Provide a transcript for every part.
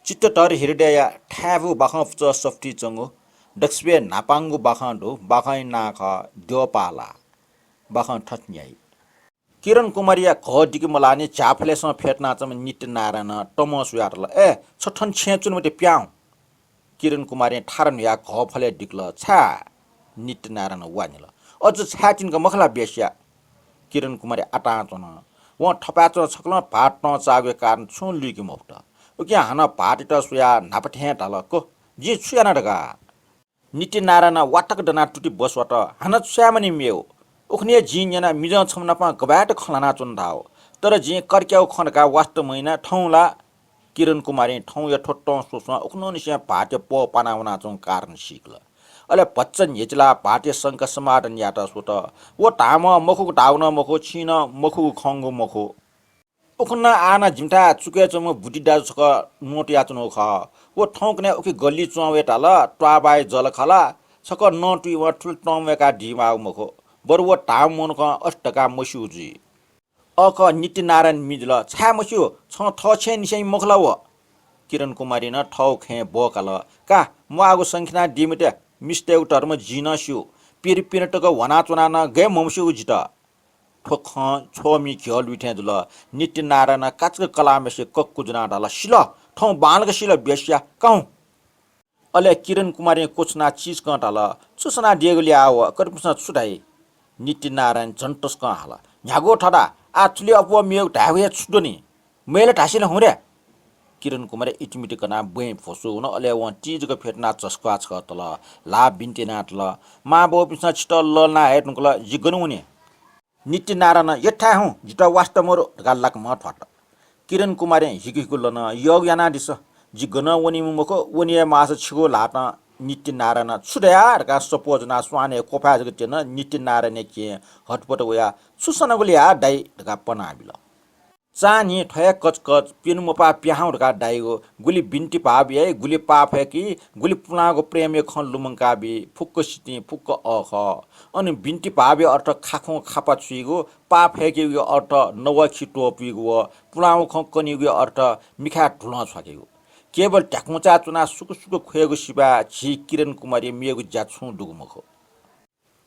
Chitta Dhar Hriday Tavu Baha Softy Jungo, Duxway Napangu Bahando, Baha Naka, Dyopaalaa, Baha Tatnyai. Kiran Kumaria Kodiki Malani, Chaples on Petnatam, Nitinarana, Thomas Yatla, Sotan Chanchun with the Piang. Kiran Kumari Tarania, Kopale Dikla, Cha, Nitinarana Wanilla, or just hatching a Makala Besha. Kiran Kumari Atantona. One topato chocolate partner Zagakan soon leaking motor. Okay, Hana partitas we are Napatan Talaco, Jitsuanadaga. Nitinarana, Watak the nat to the bus water, Hanat Samani meal. Uknia Jiniana, Mijan Samnapa, Gabat Clanatun Tao. Taraji, Karkao Konaka, Wastamina, Tonla, Kiran Kumari, Tonya Toton, Susan, Uknonisha party, poor Panawanaton Karn Shikla. Ale Patsan Yetla, party Sanka Samad and Yata Suta. What Tama, Moku Tauna, Moko China, Moku Kongo Moko. Okuna Ana Jimta, Tsuketsum, Buddha, Notiatunoka. What Tonkne, okay, Gully Wetala, Trabai Zolakala, Saka non to what Tomeka Dima Moko. But what time Monka, Ostaka Moshuji. Oka Nitinaran Midla, Tamushu, Son Tochen Shay Moklawa. Kiran Kumarina, Tok, Bokala, Ka, Mago Sankina Dimita, Mr. Utarma Gina Shu, Piripinatoka, Wanatunana, Game Momshu Jita. Tokhan, Chomi Kyol Vitendula, Nitinarana, Katska Kalamashi, Kokudana, Shila, Tom Banaka Shila Besha, Count. Ale Kiran Kumari Kochna Cheese Kantala, Susana Diegulia, Kurpusna Sudai, Nitinaran, Jantoskala, Yago Tada, actually of one milk, Davia Sudoni, Mela Tashina Hore. Kiran Kumare Itimitikana, Bwin for so no ole one teacher petnat squats cotala, La Bintinatla, Mabo Pisnachta Lona Etncola, Jigununi. Nitinarana, Yetahu, Jita Wastamoro, Galak Matwata. Kiran Kumare, Jikulana, Yogiana Disa, Jiguna Winimoko, Winia Masa Chigo Lata, Nitinarana, Sudea, Gas suppose Naswane, Copazatina, Nitinarane, Hot Potawea, Susanagulia, Dai, the Gapanabila. Sani Toya Kotskot, Pinumopa Piahanga Daigo, Gully Binti Pabi, Gully Papeki, Gully Punago Premio Con Lumankabi, Puko City, Puko Oho, on Binti Pabi or Kakon Kapachigo, Papeki or Noa Chito Pigo, Punao Conconigo or Mika Tulonswakigo. Cable Takmochatuna Sukusuku Kwego Shiba, Chikiran Kumari Miego Jatsun Dugumoko.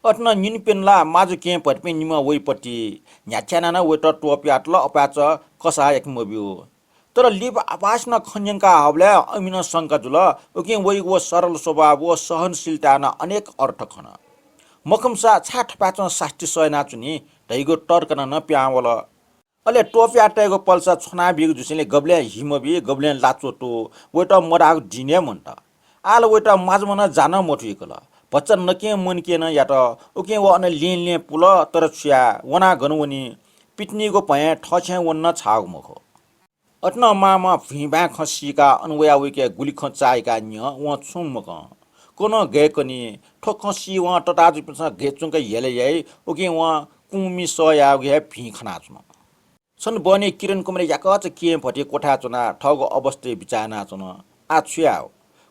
Otna Ninpin la, Mazu came but Pinima Waypati, Yachanana without to Piatla, Opacha, Kosayak Mobu. To live Apashna Konyanka Havla, Amina Sankajula, looking where was Saral Soba, was Sahan Siltana, Anek Ortokana. Mokumsa, Chat Patron Sasti Soynatuni, Daigo Torkana Piamola. Ale Topia Tego Pulsa, Sonabi, Jusili Goblin, Himobi, Goblin Latsoto, wait a Morak Dinemonta. All wait a Mazmona Zana Motricola. Pachan Naki Munkina Yata, okay, one a lean pula, Torchia, Wana Gunwini, Pitnigo Pay, Touching one not Hagmoko. Atna Mama, Fibank Hosika, and where we get Gulikon Saika, one Sumoko. Kono Gekoni, Tokonsi, one Totazipus, Getsunga Yele, okay, one Kumi Soya, we have pink Hanatma. Son Bonnie Kiran Kumari Yakata Kim Poti Kotatuna, Togo Oboste Bichanatuna, Achiao.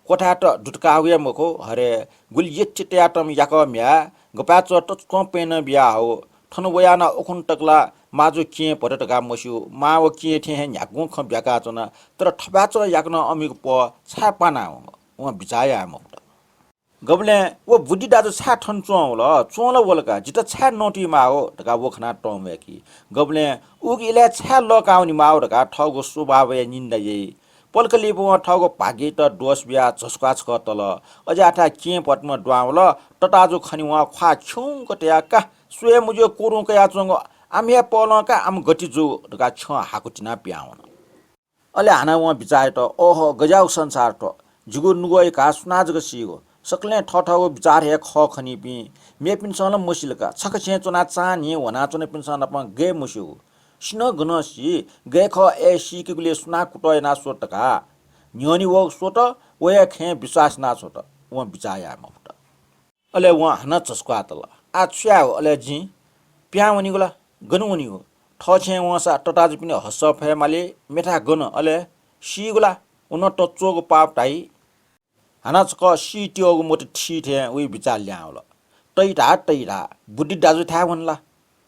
Kotata Dutkawia Moko, Hare, Gulyet Teatum Yakomia, Gopato Compena Biao, Tonawayana Okuntakla, Mazu Kim Potaka Moshu, Mao Kieten Yakun Kombiakatona, Tobato Yakno Amigo, Sapana, one Bizaya Mokta. Goblin, what would it as Saturn Trola, Trola Volga, Jita Chat Noti Mao, the Gawokana Tomeki. Goblin, Ugi let's have lock out in Mao, the Togo Subawe Ninda Ye. Polkalibo Togo Pagita, Dosbia, Squats Cotala, Ojata Kim Potma Dwala, Totazo Kaniwa, Quachung, Koteaka, Swemujo Kurunka, I'm here Polonka, I'm Gotizu, the Gachon Hakutina Piano. Oleana won't be Zaito, oh, Gajau Sansarto, Jugunugoi Casnazgo. Suckling Toto Bizarre Hawkanipi, Mapin Son of Musilka, Sakachen to Natsani, one out on a pinson upon Gay Mushu. Shino Gunoshi, Gayco a shikily snakuto in Asotaka. Nyoni walk sota, where came besides Nasota, one bizarre mofta. Ole one, not a squatala. At Chow, Olegin, Piamonigula, Gununigo, Touching once at Totazipino, Hosop Hemali, Metaguna, Ole, Shigula, Unoto Chogo Pap Tai. Hanatsko she tio motor cheat we bizarre. Taita, Buddhi does it have one la.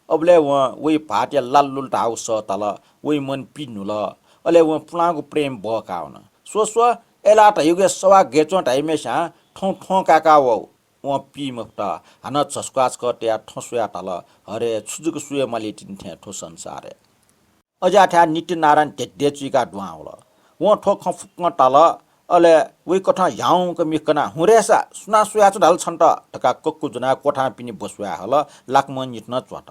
Oble we party a lalul tau sotala, we mon pinula, ole one flag prem bokauna. सोसो एला त युगे सवा गेचो टाइमेसा ठौ ठौ काका वो व P Miftah हन छस्कास कट्या ठसुया तल हरे छुजुक सुए मलि तिन्थे ठो संसार अजा ठ्या नित्य नारायण डेचुका दुआउल व ठो खफुक तल अले वे कथा याउ क मिकना हुरेसा सुना सुया छ ढल छन्त टका कक्कु जुना कोठा पिनि बसुया हल लाकमन निट्न च्वाट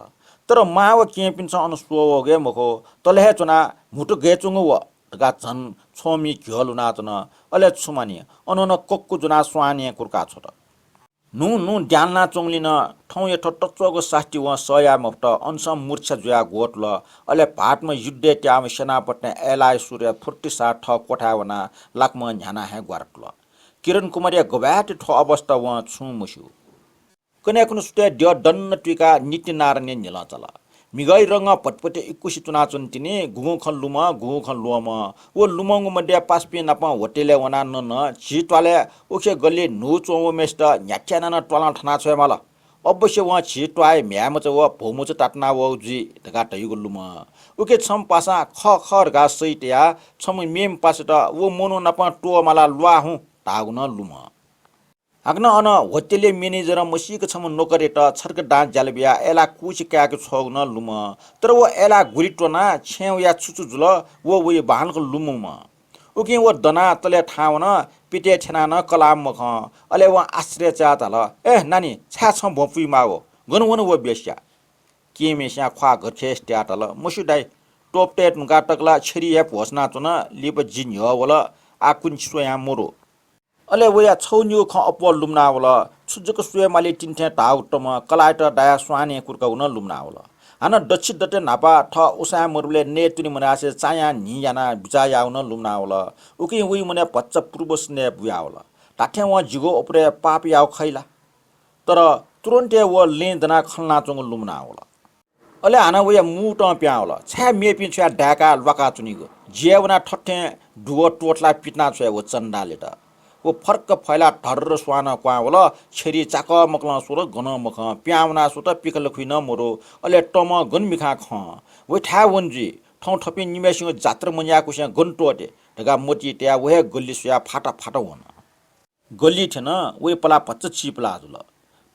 तर माव के पिन्छ अनु सोगे मको तले चुना मुटु गेचुङ व टका झन छोमी घ्यलुना चन अले छुमानी अनु कक्कु जुना स्वानी कुर्का छोट नु नु ड्यालना चोङलिन ठौ ये टट्चोगो साष्टी व सया मफ्ट अनसम मूर्छा जुया गोटल अले भाटमा युद्धे ट्याम सेनापट्ने एलाय सूर्य फुर्ती सा ठ कोठावना लाकम न्याना हे ग्वारटल किरण कुमारिया गबाट ठ अवस्था व छु मुसु कने कुन सुते ड्य दन्न ट्विका नित्य नारायण निला चला मिगै रंग पटपटे इकुसी चुना चुन्तिने गुगु खन लुम वो लुमंग मध्य पासपि नप होटेले वना न छिटवाले ओखे गल्ले नु चोव मेस्ट न्याच्याना न टला ठना छ मला अवश्य व छिटवाय म्याम च व भोमु च टाटना व जी ढका टयुगु लुम ओके छम पासा ख खर गा सैट्या छम मेम पासट वो मोनो नप टो मला लुवा हु तागुन लुम आग्न अन होटेले म्यानेजर मसिक छम नोकरेट छर्क डाँच जालबिया एला कुचिकाको छौन लुम तर वो एला गुरिटोना छेउ या छुचु जुल वो बाहनको लुमुमा उकि वो दना तले ठाउन पिटे छेना न कलाम मख अले वो आश्रय चातल ए नानी छा छ भोपुइ माओ गनु वो बेस्या के मेस्या ख्वा घरखेस ट्यातल मुसुदाई टोपटेट नुका टकला छरी या भोसना चुन लिप जिन हो वला आकुन सोया मोरो अले वया छौन्यु ख अपल लुम्नावल छुजुक सुए माले टिन्थे टाउटम कलाइट डाया स्वाने कुर्काउन लुम्नावल हान दक्षिण दटे नापा ठ उसा मरुले नेतुनि मनासे चाया नियाना बिचायाउन लुम्नावल उकि उइ मने पच्च पूर्व स्ने बुयावल टाठे व जिगो उपरे पाप याउ खैला तर तुरन्ते व लेन्दना खल्ना चंग लुम्नावल अले हान वया मुट प्यावल छ्या मेपि छ्या डाका लका चुनिगो जेवना ठट्ठे डुव टोटला पिट्ना छ्या व चन्डाले त वो फर्क फैला धर स्वान क्वावल छेरी चाक मकला सुर गन मख प्याउना सुत पिकल खुइन मोरो अले टम गन मिखा ख वो ठा वन्जी ठौ ठपि निमेसिङ जात्र मन्या कुसे गन्टोटे ढगा मोटी ट्या वहे गल्ली सुया फाटा फाटा हुन गल्ली थेन वो पला पच्च चिपला जुल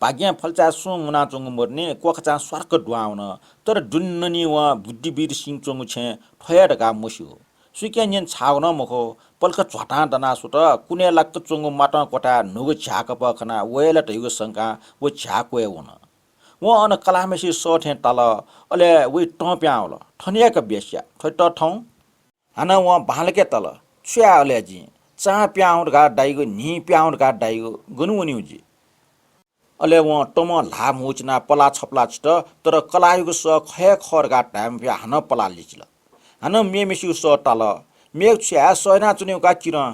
पाग्या फलचा सु मुना चंग मर्ने कोखचा स्वर्क दुआउन तर दुन्ननी व बुद्धिवीर सिंह चंग छे ठया ढगा मस्यो सुक्या नियन छाउन मखो पल्क झटा दना सुत कुने लाक्क चंगु माटा कोटा नुगु झाक पखना वेला टयुगु संका वो झाक वे हुन वो अन कलामेसी सठे तल अले वे टप्याउल ठनियाक बेस्या ठट ठौ हान व भालके तल छ्या अले जी चा प्याउड गा डाइगु नि प्याउड गा डाइगु गनुवनि जी अले व टम ला मुचना पला छपला छिट तर कलायुगु स खय खर गा टाइम प्या हान पला लिचिल हान मेमेसी स तल मेघ छ्या सयना चुन्युका किरण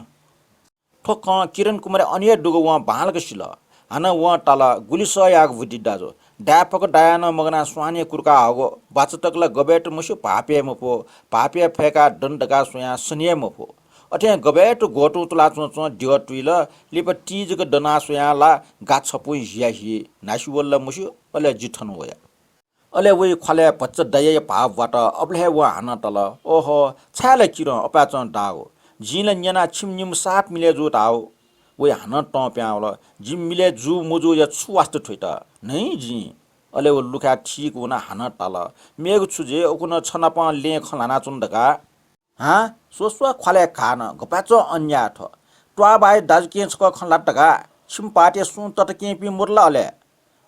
ठोक किरण कुमार अन्य डुगो व भालक सिल हान व तल गुली सयाग बुद्धि दाजो डापक डायान मगना स्वाने कुर्का हगो बाचतकला गबेट मुसु पापे मपो पापे फेका दण्डका सोया सनिए मपो अथे गबेट गोटु तुला चो डिव टुइल लिप टीजक दना सोया ला गाछपु हिया हि नासुवल्ला मुसु अले जिठन होया अले वे खले पच्च दय भावबाट अब्ले व हान तल ओहो छाले किर अपाचन डाओ जिल न्याना छिमनिम साप मिले जो ताओ वे हान टप्यावल जिम मिले जु मुजु या छुवास्त ठुइट नै जी अले व लुखा ठीक हुन हान तल मेघ छुजे उकुन छनप ले खलाना चुन्दका हा सोसवा खले खान गपाचो अन्या ठ ट्वा बाय दाज के छ खला टका छिम पाटे सु तट के पि मुरला अले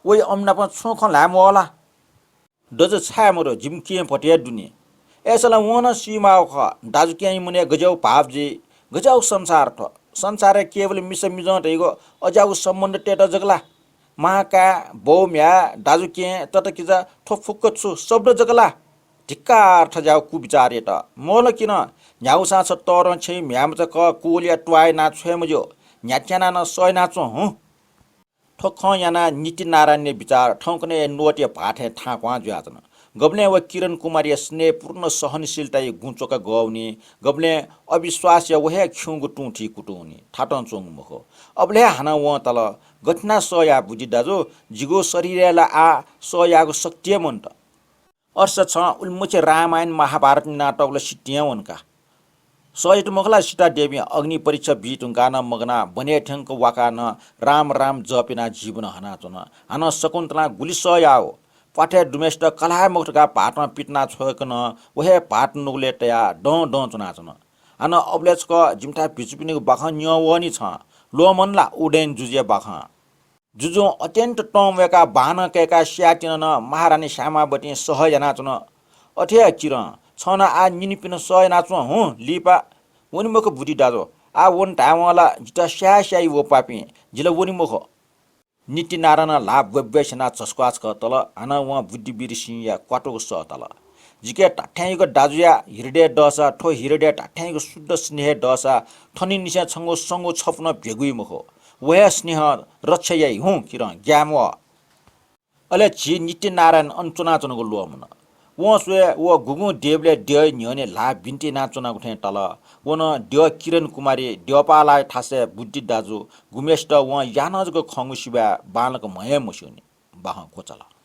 वे अम्ना छु खला मोला डज छामरो जिमके पटिया दुनी एसला वन सीमा ख दाजु क्याइ मुने गजौ भावजी गजौ संसार थ संसार केवल मिस मिजन रेगो अजाउ सम्बन्ध टेट जगला माका बौम्या दाजु के तट किजा ठोफुक्क छु शब्द जगला ढिक्कार ठ जाउ कु विचारे त मोल किन न्याउसा छ तर छै म्याम च क कुलिया ट्वाय ना छेमजो न्याच्याना न सयना छु हु ठोख याना नीति नारायण विचार ठौकने नोटे भाटे ठाक्वा ज्याजन गब्ले व किरण कुमारी स्नेहपूर्ण सहनशीलता गुचोक गौनी गब्ले अविश्वास या वहे ख्युगु टुठी कुटुनी ठाटन चोङ मखो अबले हाना व तल गठना सया बुझि दाजो जिगो शरीरला आ सयागो शक्ति मन्त अर्स छ उल्मुचे रामायण महाभारत नाटकले सिटियावनका सहित मखला सीता देवी अग्नि परीक्षा बीत गान मगना बने ठ्याङ्क वाकान राम राम जपिना जीवन हनाचन हान शकुन्तला गुलिसयाओ पाठे डुमेस्ट कलाय मुक्तका पाटमा पिटना छोकन वहे पाट नुगले तया डँ चुनाचन हान अब्लेचक जिम्ठा पिचुपिनीको बाख न्यवनी छ लोमनला उडेन जुजे बाख जुजो अत्यन्त टमवेका बाहन केका स्याटिन महारानी श्यामावती सहय नाचुन अठे चिर छन आ निनिपिन सय नाचु हुँ लिपा वनिमुख बुटी दाजो आ वन टावला जिता स्यास्याई वो पापी जिला वनिमुख निति नारायण लाभ वेबेसना चस्क्वाच तल हान उहाँ बुद्धि बिरसिंह या क्वाटोको स तल जिके टाठ्याइको दाजुया हृदय डसा ठो हृदय टाठ्याइको शुद्ध स्नेह डसा ठनी निसा छङ्गो सङ्गो छप्न भेगुई मुख वह स्नेह रक्षयै हुँ किर ग्याम अले छि नित्य नारायण अञ्चुनाचनको लोमन वो स्वे वो गुगु देवले देय न्यने ला बिन्ती नाचुना उठे तल वन देव किरण कुमारी द्योपाला ठासे बुद्धि दाजु गुमेष्ट व यानजको खङ्गु शिवा बालक मय मस्युनी बाह कोचला